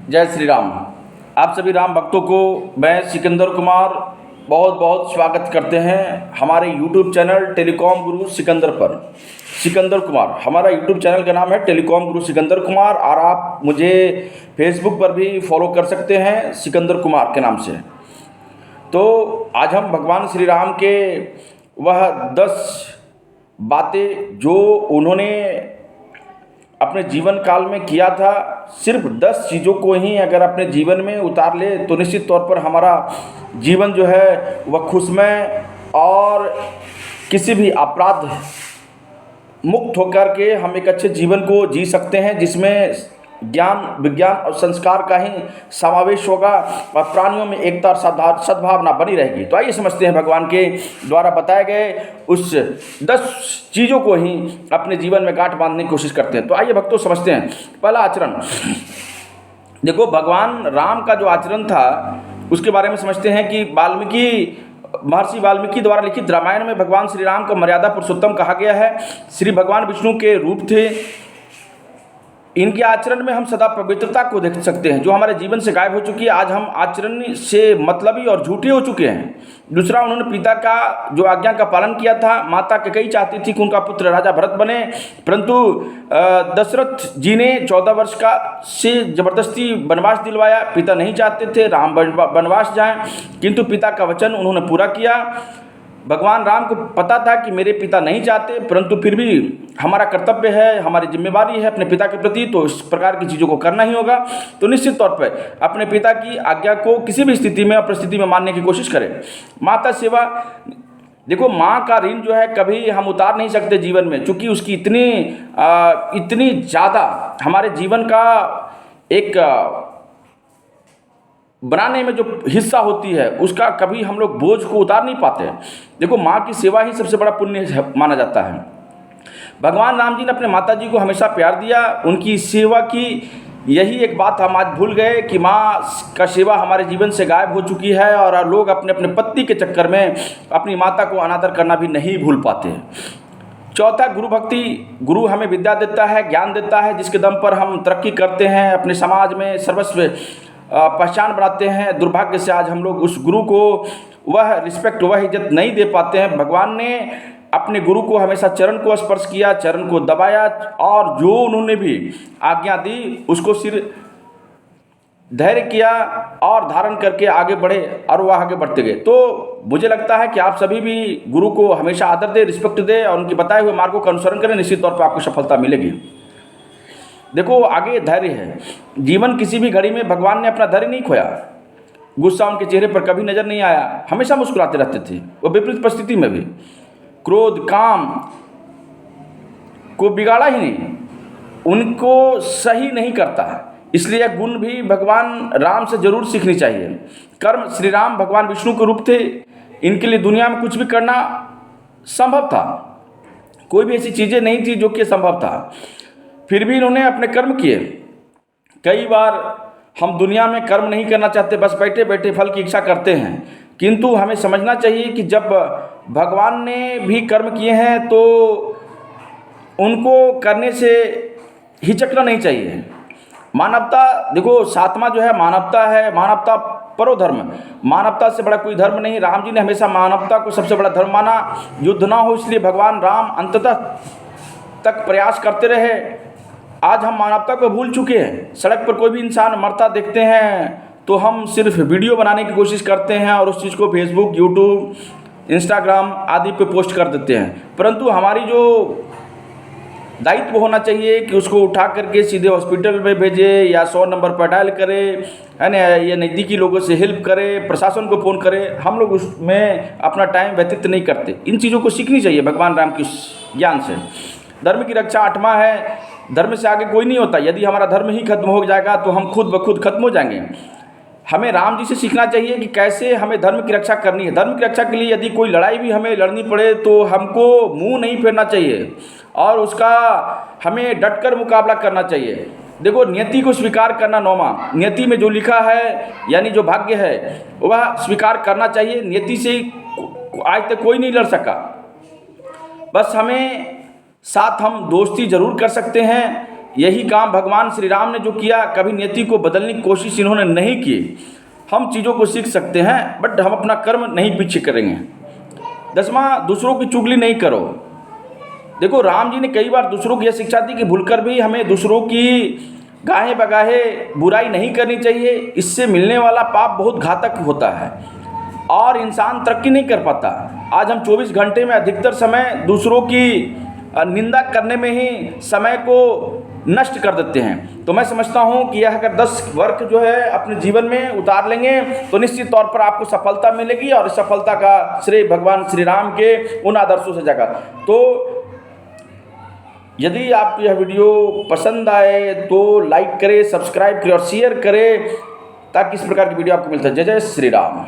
जय श्री राम। आप सभी राम भक्तों को मैं सिकंदर कुमार बहुत बहुत स्वागत करते हैं हमारे YouTube चैनल टेलीकॉम गुरु सिकंदर पर। सिकंदर कुमार हमारा YouTube चैनल का नाम है टेलीकॉम गुरु सिकंदर कुमार, और आप मुझे फेसबुक पर भी फॉलो कर सकते हैं सिकंदर कुमार के नाम से। तो आज हम भगवान श्री राम के वह 10 बातें जो उन्होंने अपने जीवन काल में किया था, सिर्फ 10 चीज़ों को ही अगर अपने जीवन में उतार ले तो निश्चित तौर पर हमारा जीवन जो है वह खुशमय और किसी भी अपराध मुक्त होकर के हम एक अच्छे जीवन को जी सकते हैं, जिसमें ज्ञान विज्ञान और संस्कार का ही समावेश होगा और प्राणियों में एकता और सद्भावना बनी रहेगी। तो आइए समझते हैं भगवान के द्वारा बताए गए उस 10 चीज़ों को ही अपने जीवन में गांठ बांधने की कोशिश करते हैं। तो आइए भक्तों समझते हैं। पहला आचरण, देखो भगवान राम का जो आचरण था उसके बारे में समझते हैं कि महर्षि वाल्मीकि द्वारा लिखित रामायण में भगवान श्री राम को मर्यादा पुरुषोत्तम कहा गया है। श्री भगवान विष्णु के रूप थे। इनके आचरण में हम सदा पवित्रता को देख सकते हैं जो हमारे जीवन से गायब हो चुकी है। आज हम आचरण से मतलबी और झूठे हो चुके हैं। दूसरा, उन्होंने पिता का जो आज्ञा का पालन किया था। माता कैकेयी चाहती थी कि उनका पुत्र राजा भरत बने, परंतु दशरथ जी ने 14 वर्ष का से जबरदस्ती वनवास दिलवाया। पिता नहीं चाहते थे राम वनवास जाएं, किंतु पिता का वचन उन्होंने पूरा किया। भगवान राम को पता था कि मेरे पिता नहीं चाहते, परंतु फिर भी हमारा कर्तव्य है, हमारी जिम्मेवारी है अपने पिता के प्रति, तो इस प्रकार की चीज़ों को करना ही होगा। तो निश्चित तौर पर अपने पिता की आज्ञा को किसी भी स्थिति में और परिस्थिति में मानने की कोशिश करें। माता सेवा, देखो माँ का ऋण जो है कभी हम उतार नहीं सकते जीवन में, क्योंकि उसकी इतनी ज़्यादा हमारे जीवन का एक बनाने में जो हिस्सा होती है उसका कभी हम लोग बोझ को उतार नहीं पाते। देखो माँ की सेवा ही सबसे बड़ा पुण्य माना जाता है। भगवान राम जी ने अपने माता जी को हमेशा प्यार दिया, उनकी सेवा की। यही एक बात हम आज भूल गए कि माँ का सेवा हमारे जीवन से गायब हो चुकी है और लोग अपने अपने पति के चक्कर में अपनी माता को अनादर करना भी नहीं भूल पाते। चौथा, गुरु भक्ति। गुरु हमें विद्या देता है, ज्ञान देता है, जिसके दम पर हम तरक्की करते हैं, अपने समाज में सर्वस्व पहचान बनाते हैं। दुर्भाग्य से आज हम लोग उस गुरु को वह रिस्पेक्ट, वह इज्जत नहीं दे पाते हैं। भगवान ने अपने गुरु को हमेशा चरण को स्पर्श किया, चरण को दबाया, और जो उन्होंने भी आज्ञा दी उसको सिर धैर्य किया और धारण करके आगे बढ़े, और वह आगे बढ़ते गए। तो मुझे लगता है कि आप सभी भी गुरु को हमेशा आदर दें, रिस्पेक्ट दें और उनके बताए हुए मार्गों का अनुसरण करें। निश्चित तौर पर आपको सफलता मिलेगी। देखो आगे धैर्य है। जीवन किसी भी घड़ी में भगवान ने अपना धैर्य नहीं खोया। गुस्सा उनके चेहरे पर कभी नजर नहीं आया, हमेशा मुस्कुराते रहते थे। वो विपरीत परिस्थिति में भी क्रोध काम को बिगाड़ा ही नहीं, उनको सही नहीं करता। इसलिए यह गुण भी भगवान राम से जरूर सीखनी चाहिए। कर्म, श्री राम भगवान विष्णु के रूप थे। इनके लिए दुनिया में कुछ भी करना संभव था, कोई भी ऐसी चीज़ें नहीं थी जो कि संभव था, फिर भी इन्होंने अपने कर्म किए। कई बार हम दुनिया में कर्म नहीं करना चाहते, बस बैठे बैठे फल की इच्छा करते हैं, किंतु हमें समझना चाहिए कि जब भगवान ने भी कर्म किए हैं तो उनको करने से हिचकना नहीं चाहिए। मानवता, देखो सातवां जो है मानवता है। मानवता परोधर्म, मानवता से बड़ा कोई धर्म नहीं। राम जी ने हमेशा मानवता को सबसे बड़ा धर्म माना। युद्ध ना हो इसलिए भगवान राम अंततः तक प्रयास करते रहे। आज हम मानवता को भूल चुके हैं। सड़क पर कोई भी इंसान मरता देखते हैं तो हम सिर्फ वीडियो बनाने की कोशिश करते हैं और उस चीज़ को फेसबुक, यूट्यूब, इंस्टाग्राम आदि पे पोस्ट कर देते हैं, परंतु हमारी जो दायित्व होना चाहिए कि उसको उठा करके सीधे हॉस्पिटल में भेजे या 100 नंबर पर डायल करे, है ना, या नज़दीकी लोगों से हेल्प करे, प्रशासन को फ़ोन करे। हम लोग उसमें अपना टाइम व्यतीत नहीं करते। इन चीज़ों को सीखनी चाहिए भगवान राम के ज्ञान से। धर्म की रक्षा 8वां है। धर्म से आगे कोई नहीं होता। यदि हमारा धर्म ही खत्म हो जाएगा तो हम खुद ब खुद खत्म हो जाएंगे। हमें राम जी से सीखना चाहिए कि कैसे हमें धर्म की रक्षा करनी है। धर्म की रक्षा के लिए यदि कोई लड़ाई भी हमें लड़नी पड़े तो हमको मुंह नहीं फेरना चाहिए और उसका हमें डटकर मुकाबला करना चाहिए। देखो नियति को स्वीकार करना 9वां, नियति में जो लिखा है यानी जो भाग्य है वह स्वीकार करना चाहिए। नियति से आज तक कोई नहीं लड़ सका। बस हमें साथ हम दोस्ती जरूर कर सकते हैं, यही काम भगवान श्री राम ने जो किया, कभी नियति को बदलने की कोशिश इन्होंने नहीं की। हम चीज़ों को सीख सकते हैं, बट हम अपना कर्म नहीं पीछे करेंगे। 10वां, दूसरों की चुगली नहीं करो। देखो, राम जी ने कई बार दूसरों की यह शिक्षा दी कि भूलकर भी हमें दूसरों की गाहे बगाहे बुराई नहीं करनी चाहिए। इससे मिलने वाला पाप बहुत घातक होता है और इंसान तरक्की नहीं कर पाता। आज हम 24 घंटे में अधिकतर समय दूसरों की निंदा करने में ही समय को नष्ट कर देते हैं। तो मैं समझता हूँ कि यह अगर 10 वर्क जो है अपने जीवन में उतार लेंगे तो निश्चित तौर पर आपको सफलता मिलेगी, और इस सफलता का श्रेय भगवान श्री राम के उन आदर्शों से जाएगा। तो यदि आपको यह वीडियो पसंद आए तो लाइक करें, सब्सक्राइब करें और शेयर करें, ताकि इस प्रकार की वीडियो आपको मिलता है। जय जय श्री राम।